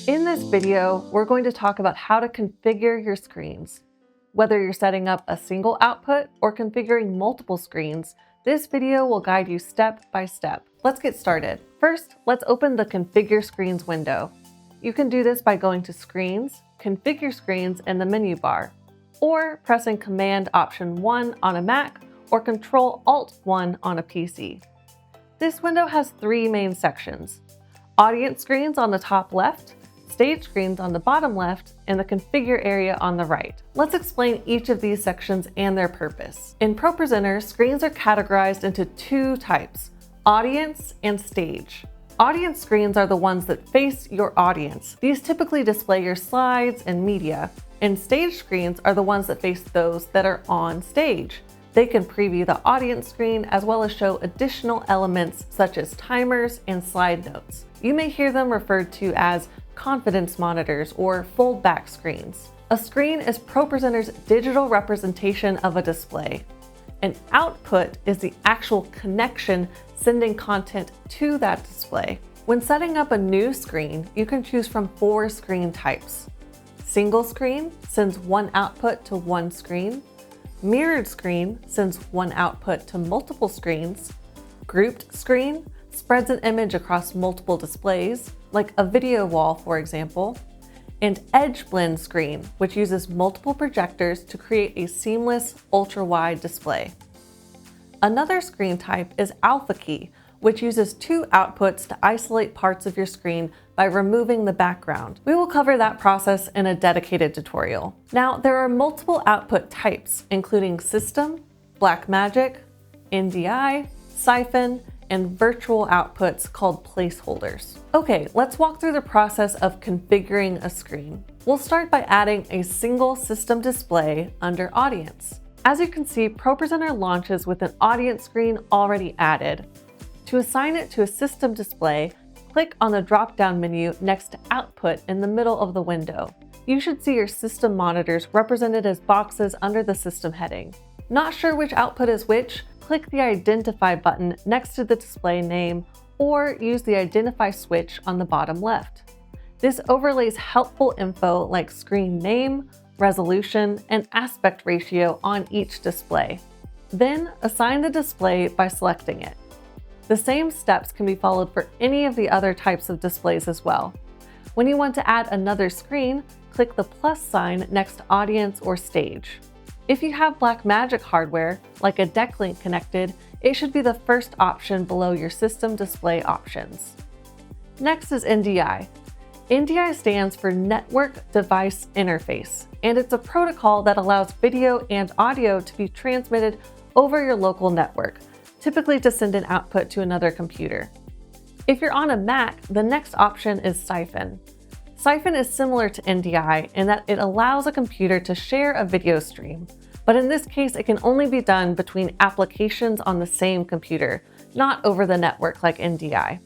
In this video, we're going to talk about how to configure your screens. Whether you're setting up a single output or configuring multiple screens, this video will guide you step by step. Let's get started. First, let's open the Configure Screens window. You can do this by going to Screens, Configure Screens in the menu bar, or pressing Command-Option-1 on a Mac or Control-Alt-1 on a PC. This window has three main sections: audience screens on the top left, stage screens on the bottom left, and the configure area on the right. Let's explain each of these sections and their purpose. In ProPresenter, screens are categorized into two types: audience and stage. Audience screens are the ones that face your audience. These typically display your slides and media, and stage screens are the ones that face those that are on stage. They can preview the audience screen as well as show additional elements such as timers and slide notes. You may hear them referred to as confidence monitors or fold-back screens. A screen is ProPresenter's digital representation of a display. An output is the actual connection sending content to that display. When setting up a new screen, you can choose from four screen types. Single screen sends one output to one screen. Mirrored screen sends one output to multiple screens. Grouped screen spreads an image across multiple displays, like a video wall, for example. And edge blend screen, which uses multiple projectors to create a seamless ultra-wide display. Another screen type is alpha key, which uses two outputs to isolate parts of your screen by removing the background. We will cover that process in a dedicated tutorial. Now, there are multiple output types, including system, BlackMagic, NDI, Syphon, and virtual outputs called placeholders. Okay, let's walk through the process of configuring a screen. We'll start by adding a single system display under Audience. As you can see, ProPresenter launches with an audience screen already added. To assign it to a system display, click on the drop-down menu next to Output in the middle of the window. You should see your system monitors represented as boxes under the system heading. Not sure which output is which? Click the Identify button next to the display name or use the Identify switch on the bottom left. This overlays helpful info like screen name, resolution, and aspect ratio on each display. Then assign the display by selecting it. The same steps can be followed for any of the other types of displays as well. When you want to add another screen, click the plus sign next to Audience or Stage. If you have BlackMagic hardware, like a deck link connected, it should be the first option below your system display options. Next is NDI. NDI stands for Network Device Interface, and it's a protocol that allows video and audio to be transmitted over your local network, typically to send an output to another computer. If you're on a Mac, the next option is Syphon. Syphon is similar to NDI in that it allows a computer to share a video stream, but in this case, it can only be done between applications on the same computer, not over the network like NDI.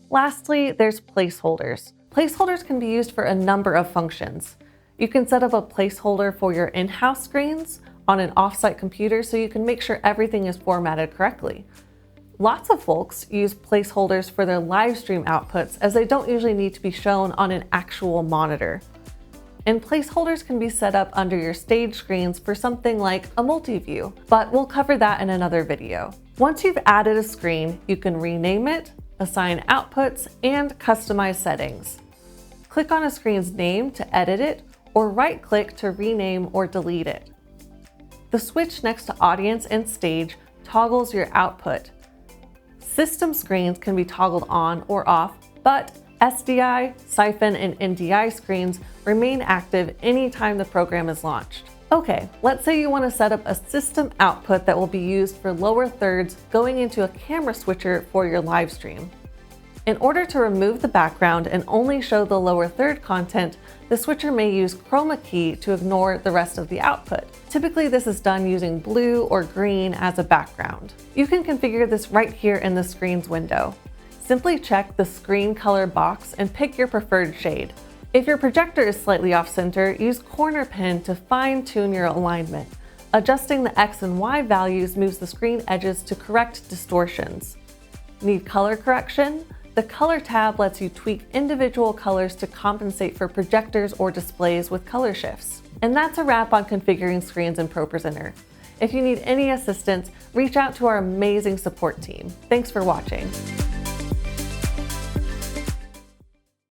Lastly, there's placeholders. Placeholders can be used for a number of functions. You can set up a placeholder for your in-house screens on an off-site computer so you can make sure everything is formatted correctly. Lots of folks use placeholders for their live stream outputs as they don't usually need to be shown on an actual monitor. And placeholders can be set up under your stage screens for something like a multi-view, but we'll cover that in another video. Once you've added a screen, you can rename it, assign outputs, and customize settings. Click on a screen's name to edit it, or right-click to rename or delete it. The switch next to Audience and Stage toggles your output. System screens can be toggled on or off, but SDI, Syphon, and NDI screens remain active anytime the program is launched. Okay, let's say you want to set up a system output that will be used for lower thirds going into a camera switcher for your live stream. In order to remove the background and only show the lower third content, the switcher may use chroma key to ignore the rest of the output. Typically, this is done using blue or green as a background. You can configure this right here in the Screens window. Simply check the screen color box and pick your preferred shade. If your projector is slightly off-center, use corner pin to fine-tune your alignment. Adjusting the X and Y values moves the screen edges to correct distortions. Need color correction? The Color tab lets you tweak individual colors to compensate for projectors or displays with color shifts. And that's a wrap on configuring screens in ProPresenter. If you need any assistance, reach out to our amazing support team. Thanks for watching.